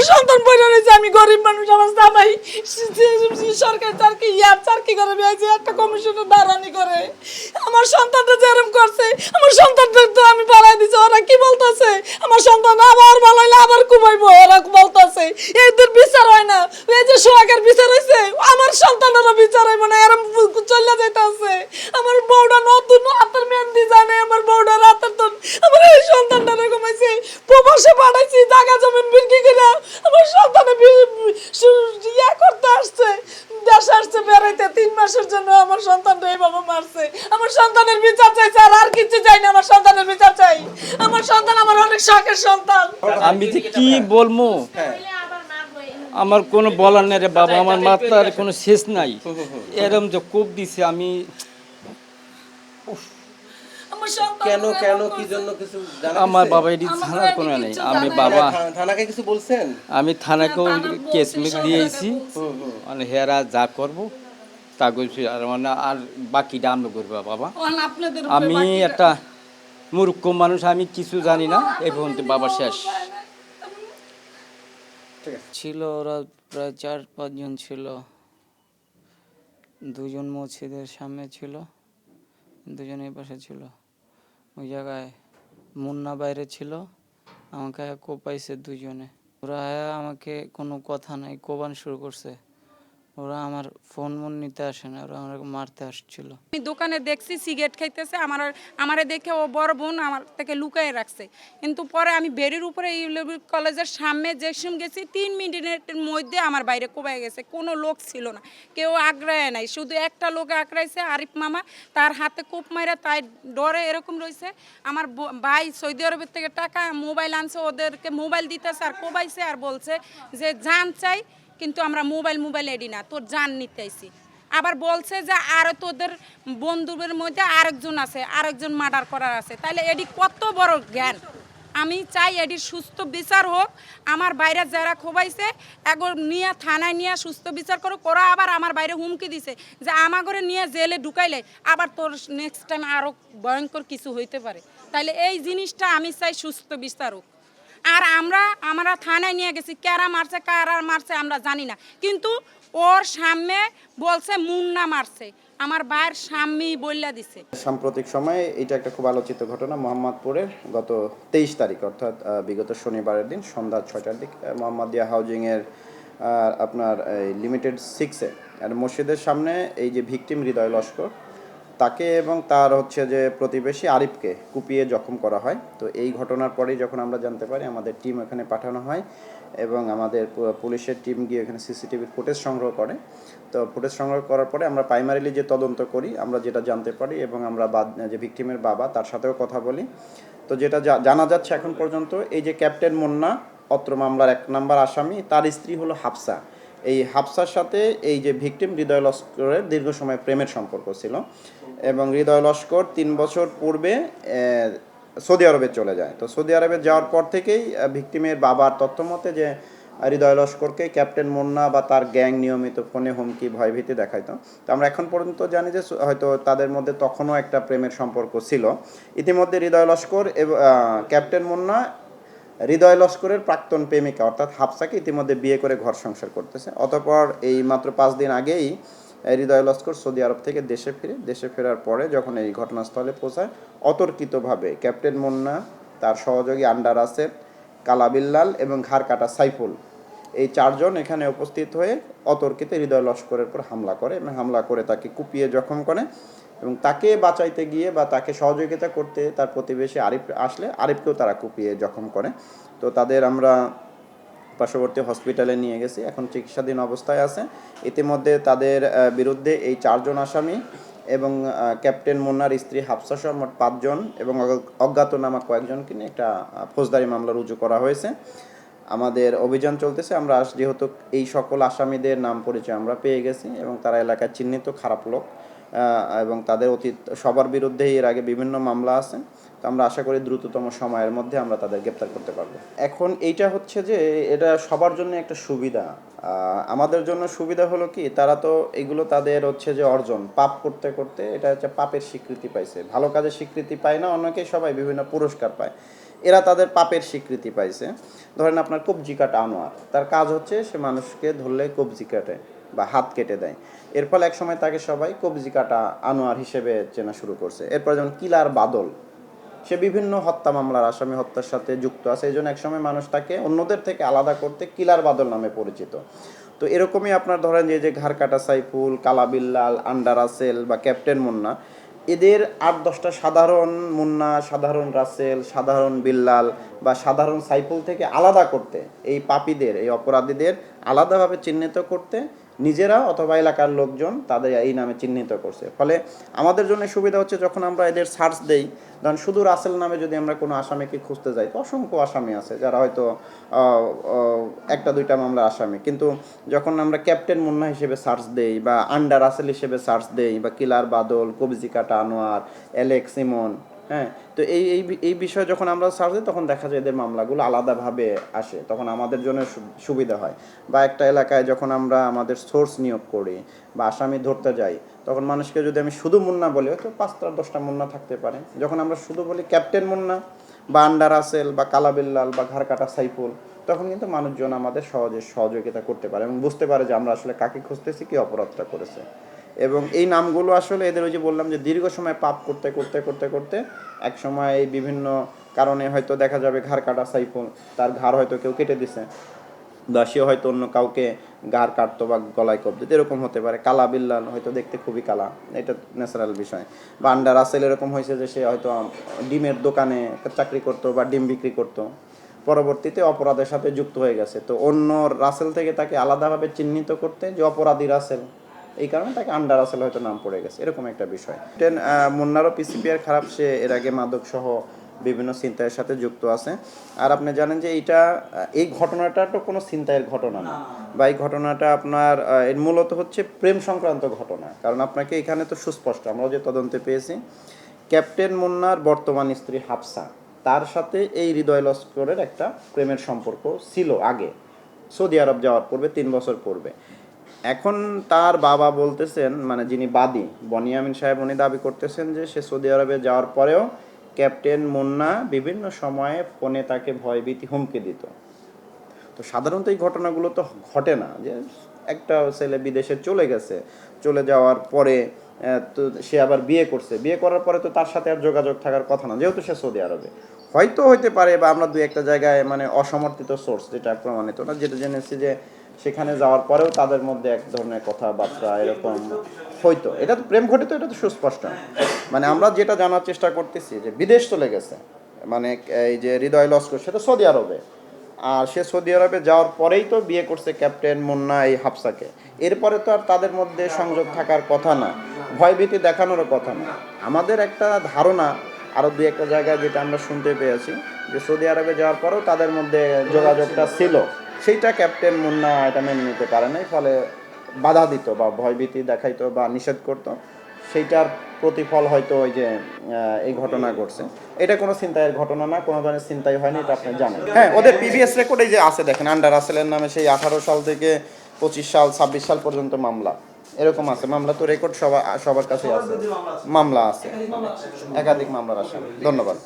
আমার সন্তান পড়ে রয়েছে, আমি গরিব মানুষ, আমার জামাই সরকারি চাকরি চাকরি করে বিয়েছে, একটা কমিশনের দাঁড়ানি করে। আমার সন্তানটা যেরকম করছে, আমার সন্তানদের তো আমি পালাই দিছি। ওরা কি বলতেছে, আমার সন্তান আবার পালাইলে আবার কুমাইবো, ওরা বলতেছে এদের বিচার হয় না। এই যে সোহাগের বিচার হয়েছে, আমার সন্তানেরও বিচার হইব না, এরম চলে যাইতেছে। আমার বউটা নতুন হাতের মেহেন্দি জানে, আমার বউটা রাতের তো আমার এই সন্তানটা কমাইছে, প্রবাসে পাঠাইছি জায়গা জমিন বিক্রি করে। আমার সন্তানে ইয়া করতে আসছে, দেশে আসছে বেড়াইতে 3 মাসের জন্য। আমার সন্তানটা এইভাবে মারছে। আমার সন্তানের বিচার চাই স্যার, আর কিছু চাই না, আমার সন্তানের বিচার চাই। আমার সন্তান আমার অনেক শখের সন্তান। আমি যে কি বলবো, আমার কোনো বলার নেই রে বাবা, আমার মাথার কোনো শেষ নাই। এরম যে কোপ দিছে আমি। আমার সন্তান কেন কেন কি জন্য কিছু জানা আমার গেছে? বাবা এটি থানার কোনো নেই। আমি বাবা থানাকে কিছু বলছেন? আমি থানাকেও কেস মেক দিয়েছি, মানে হেরা যা করবো তা করছি। আর মানে আর বাকিটা আমরা করবো বাবা। আপনাদের আমি একটা মূর্খ মানুষ, আমি কিছু জানি না। এই পর্যন্ত বাবা শেষ ছিল। ওরা প্রায় 4-5 জন ছিল। 2 জন মসজিদের সামনে ছিল, 2 জন এই পাশে ছিল। ওই জায়গায় মুন্না বাইরে ছিল, আমাকে কোপাইছে 2 জনে। ওরা আমাকে কোনো কথা নাই কোবান শুরু করছে। ওরা আমার ফোন নিতে আসে না, ওরা আমাকে মারতে আসছিল। আমি দোকানে দেখছি সিগারেট খাইতেছে, আমারে দেখে ও বড় বোন আমার থেকে লুকায় রাখছে। কিন্তু পরে আমি বেরির উপরে ইউলেবি কলেজের সামনে যেসম গেছি, 3 মিনিটের মধ্যে আমার বাইরে কোবাই গেছে। কোনো লোক ছিল না, কেউ আগ্রায় নাই, শুধু একটা লোক আগ্রাইছে, আরিফ মামা। তার হাতে কোপ মাইরা তাই ডরে এরকম রয়েছে। আমার ভাই সৌদি আরবের থেকে টাকা মোবাইল আনছে, ওদেরকে মোবাইল দিতেছে আর কোবাইছে আর বলছে যে জান চাই, কিন্তু আমরা মোবাইল এডি না, তোর জান নিতে আইছি। আবার বলছে যে আর তোদের বন্ধুদের মধ্যে আরেকজন আছে, আরেকজন মার্ডার করার আছে। তাইলে এডি কত বড় জ্ঞান। আমি চাই এডির সুস্থ বিচার হোক। আমার বাইরে যারা খোবাইছে একবার নিয়ে থানায় নিয়ে সুস্থ বিচার করো। করা আবার আমার বাইরে হুমকি দিছে যে আমার ঘরে নিয়ে জেলে ঢুকাইলে আবার তোর নেক্সট টাইম আরও ভয়ঙ্কর কিছু হইতে পারে। তাইলে এই জিনিসটা আমি চাই সুস্থ বিচার হোক। আর আমরা থানায় নিয়ে গেছি, কারা মারছে আমরা জানি না, কিন্তু ওর সামনে বলছে মুন্না মারছে, আমার ভাইয়ের স্বামী বললা দিছে। সাম্প্রতিক সময়ে এটা একটা খুব আলোচিত ঘটনা। মোহাম্মদপুরের গত 23 তারিখ অর্থাৎ বিগত শনিবারের দিন সন্ধ্যা 6টার দিক মোহাম্মদিয়া হাউজিংয়ের আপনার লিমিটেড 6-এ মসজিদের সামনে এই যে ভিকটিম হৃদয় লস্কর, তাকে এবং তার হচ্ছে যে প্রতিবেশী আরিফকে কুপিয়ে জখম করা হয়। তো এই ঘটনার পরেই যখন আমরা জানতে পারি, আমাদের টিম এখানে পাঠানো হয় এবং আমাদের পুলিশের টিম গিয়ে এখানে সিসিটিভির ফুটেজ সংগ্রহ করে। তো ফুটেজ সংগ্রহ করার পরে আমরা প্রাইমারিলি যে তদন্ত করি, আমরা যেটা জানতে পারি এবং আমরা যে ভিকটিমের বাবা তার সাথেও কথা বলি। তো যেটা জানা যাচ্ছে এখন পর্যন্ত, এই যে ক্যাপ্টেন মুন্না অত্র মামলার 1 নম্বর আসামি, তার স্ত্রী হলো হাফসা। এই হাফসার সাথে এই যে ভিকটিম হৃদয় লস্করের দীর্ঘ সময় প্রেমের সম্পর্ক ছিল এবং হৃদয় লস্কর 3 বছর পূর্বে সৌদি আরবে চলে যায়। তো সৌদি আরবে যাওয়ার পর থেকেই ভিকটিমের বাবার তথ্য মতে যে হৃদয় লস্করকে ক্যাপ্টেন মুন্না বা তার গ্যাং নিয়মিত ফোনে হুমকি ভয়ভীতি দেখাইতো। তো আমরা এখন পর্যন্ত জানি যে হয়তো তাদের মধ্যে তখনও একটা প্রেমের সম্পর্ক ছিল। ইতিমধ্যে হৃদয় লস্কর এবং ক্যাপ্টেন মুন্না হৃদয় লস্করের প্রাক্তন প্রেমিকা অর্থাৎ হাফসাকে ইতিমধ্যে বিয়ে করে ঘর সংসার করতেছে। অতঃপর এই মাত্র 5 দিন আগেই হৃদয় লস্কর সৌদি আরব থেকে দেশে ফেরার পরে যখন এই ঘটনাস্থলে পৌঁছায়, অতর্কিতভাবে ক্যাপ্টেন মুন্না, তার সহযোগী আন্ডার আসেফ, কালাবিল্লাল এবং ঘাড় কাটা সাইফুল, এই 4 জন এখানে উপস্থিত হয়ে অতর্কিত হৃদয় লস্করের উপর হামলা করে এবং হামলা করে তাকে কুপিয়ে জখম করে। এবং তাকে বাঁচাইতে গিয়ে বা তাকে সহযোগিতা করতে তার প্রতিবেশী আরিফ আসলে আরিফকেও তারা কুপিয়ে জখম করে। তো তাদের আমরা পার্শ্ববর্তী হসপিটালে নিয়ে গেছি, এখন চিকিৎসাধীন অবস্থায় আছে। ইতিমধ্যে তাদের বিরুদ্ধে এই 4 জন আসামি এবং ক্যাপ্টেন মুন্নার স্ত্রী হাফসা সহ মোট 5 জন এবং অজ্ঞাতনামা কয়েকজনকে নিয়ে একটা ফৌজদারি মামলা রুজু করা হয়েছে। আমাদের অভিযান চলতেছে। আমরা যেহেতু এই সকল আসামিদের নাম পরিচয় আমরা পেয়ে গেছি এবং তারা এলাকায় চিহ্নিত খারাপ লোক এবং তাদের অতীত সবার বিরুদ্ধেই এর আগে বিভিন্ন মামলা আছে। তো আমরা আশা করি দ্রুততম সময়ের মধ্যে আমরা তাদের গ্রেপ্তার করতে পারবো। এখন এইটা হচ্ছে যে এটা সবার জন্য একটা সুবিধা। আমাদের জন্য সুবিধা হলো কি, তারা তো এগুলো তাদের হচ্ছে যে অর্জন, পাপ করতে করতে এটা হচ্ছে পাপের স্বীকৃতি পাইছে, ভালো কাজের স্বীকৃতি পায় না অনেকেই, সবাই বিভিন্ন পুরস্কার পায়। এরা তাদের পাপের স্বীকৃতি পাইছে। ধরেন আপনার কবজি কাটা আনোয়ার, তার কাজ হচ্ছে সে মানুষকে ধরলে কবজি কাটে বা হাত কেটে দেয়। এর ফলে একসময় তাকে সবাই কবজি কাটা আনোয়ার হিসেবে চেনা শুরু করছে। এরপর যেমন কিলার বাদল, সে বিভিন্ন হত্যা মামলার আসামি, হত্যার সাথে যুক্ত আছে, এই জন্য একসময় মানুষ তাকে অন্যদের থেকে আলাদা করতে কিলার বাদল নামে পরিচিত। তো এরকমই আপনার ধরেন যে ঘাড় কাটা সাইফুল, কালা বিল্লাল, আন্ডা রাসেল বা ক্যাপ্টেন মুন্না, এদের 8-10টা সাধারণ মুন্না, সাধারণ রাসেল, সাধারণ বিল্লাল বা সাধারণ সাইফুল থেকে আলাদা করতে, এই পাপীদের, এই অপরাধীদের আলাদাভাবে চিহ্নিত করতে নিজেরা অথবা এলাকার লোকজন তাদের এই নামে চিহ্নিত করছে। ফলে আমাদের জন্য সুবিধা হচ্ছে যখন আমরা এদের সার্চ দেই, ধরেন শুধু রাসেল নামে যদি আমরা কোনো আসামিকে খুঁজতে যাই তো অসংখ্য আসামি আছে যারা হয়তো 1-2টা মামলার আসামি, কিন্তু যখন আমরা ক্যাপ্টেন মুন্না হিসেবে সার্চ দেই বা আন্ডা রাসেল হিসেবে সার্চ দেই বা কিলার বাদল, কবজি কাটা আনোয়ার, অ্যালেক্স ইমন, হ্যাঁ, তো এই বিষয়ে যখন আমরা সার্চ দিই তখন দেখা যায় এদের মামলাগুলো আলাদাভাবে আসে, তখন আমাদের জন্য সুবিধা হয়। বা একটা এলাকায় যখন আমরা আমাদের সোর্স নিয়োগ করি বা আসামি ধরতে যাই, তখন মানুষকে যদি আমি শুধু মুন্না বলি হয়তো 5-10টা মুন্না থাকতে পারে, যখন আমরা শুধু বলি ক্যাপ্টেন মুন্না বা আন্ডা রাসেল বা কালা বিল্লাল বা ঘাড় কাটা সাইফুল, তখন কিন্তু মানুষজন আমাদের সহজে সহযোগিতা করতে পারে এবং বুঝতে পারে যে আমরা আসলে কাকে খুঁজতেছি, কি অপরাধটা করেছে। এবং এই নামগুলো আসলে এদের ওই যে বললাম যে দীর্ঘ সময় পাপ করতে করতে করতে করতে এক সময় বিভিন্ন কারণে হয়তো দেখা যাবে ঘাড় কাটা সাইফুল, তার ঘাড় হয়তো কেউ কেটে দিছে বা সে হয়তো অন্য কাউকে ঘাড় কাটতো বা গলায় কবজি, এরকম হতে পারে। কালা বিল্লাল হয়তো দেখতে খুবই কালা, এটা ন্যাচারাল বিষয়। বা আন্ডা রাসেল এরকম হয়েছে যে সে হয়তো ডিমের দোকানে চাকরি করতো বা ডিম বিক্রি করতো, পরবর্তীতে অপরাধের সাথে যুক্ত হয়ে গেছে, তো অন্য রাসেল থেকে তাকে আলাদাভাবে চিহ্নিত করতে যে অপরাধী রাসেল, এই কারণে তাকে আন্ডা রাসেল হয়তো নাম পড়ে গেছে, এরকম একটা বিষয়। মুন্নারও পিসিপিআর খারাপ, সে এর আগে মাদক সহ বিভিন্ন ছিনতাইয়ের সাথে যুক্ত আছে। আর আপনি জানেন যে এই ঘটনাটা তো কোনো ছিনতাইয়ের ঘটনা না, বা এই ঘটনাটা আপনার এর মূলত হচ্ছে প্রেম সংক্রান্ত ঘটনা। কারণ আপনাকে এখানে তো সুস্পষ্ট, আমরা যে তদন্তে পেয়েছি, ক্যাপ্টেন মুন্নার বর্তমান স্ত্রী হাফসা, তার সাথে এই হৃদয় লস্করের একটা প্রেমের সম্পর্ক ছিল আগে, সৌদি আরব যাওয়ার পূর্বে, 3 বছর পূর্বে। এখন তার বাবা বলতেছেন, মানে যিনি বাদী বনিয়ামিন সাহেব, উনি দাবি করতেছেন যে সে সৌদি আরবে যাওয়ার পরেও ক্যাপ্টেন মুন্না বিভিন্ন সময়ে ফোনে তাকে ভয়ভীতি হুমকি দিত। তো সাধারণত এই ঘটনাগুলো তো ঘটে না, যে একটা ছেলে বিদেশে চলে গেছে, চলে যাওয়ার পরে তো সে আবার বিয়ে করছে, বিয়ে করার পরে তো তার সাথে আর যোগাযোগ থাকার কথা না, যেহেতু সে সৌদি আরবে। হয়তো হইতে পারে, বা আমরা 2-1টা জায়গায় মানে অসমর্থিত সোর্স যেটা প্রমাণিত না, যেটা জেনেছি যে সেখানে যাওয়ার পরেও তাদের মধ্যে এক ধরনের কথাবার্তা এরকম হয়তো, এটা তো প্রেম ঘটিত, এটা তো সুস্পষ্ট। মানে আমরা যেটা জানার চেষ্টা করতেছি যে বিদেশ চলে গেছে, মানে এই যে হৃদয় লস্কর, সে তো সৌদি আরবে, আর সে সৌদি আরবে যাওয়ার পরেই তো বিয়ে করছে ক্যাপ্টেন মুন্না এই হাফসাকে, এরপরে তো আর তাদের মধ্যে সংযোগ থাকার কথা না, ভয়ভীতি দেখানোরও কথা না। আমাদের একটা ধারণা, আরও 2-1টা জায়গায় যেটা আমরা শুনতে পেয়েছি, যে সৌদি আরবে যাওয়ার পরেও তাদের মধ্যে যোগাযোগটা ছিল, সেইটা ক্যাপ্টেন মুন্না এটা মেনে নিতে পারে নাই, ফলে বাধা দিত বা ভয়ভীতি দেখাইতো বা নিষেধ করতো, সেইটার প্রতিফল হয়তো ওই যে এই ঘটনা ঘটছে। এটা কোনো ছিনতাইয়ের ঘটনা না, কোনো ধরনের ছিনতাই হয়নি, এটা আপনি জানেন। হ্যাঁ, ওদের পিবিএস রেকর্ডে যে আছে দেখেন, আন্ডা রাসেলের নামে সেই 18 সাল থেকে 25 সাল 26 সাল পর্যন্ত মামলা এরকম আছে। মামলা তো রেকর্ড সবার কাছেই আছে, মামলা আছে, একাধিক মামলার আসামি। ধন্যবাদ।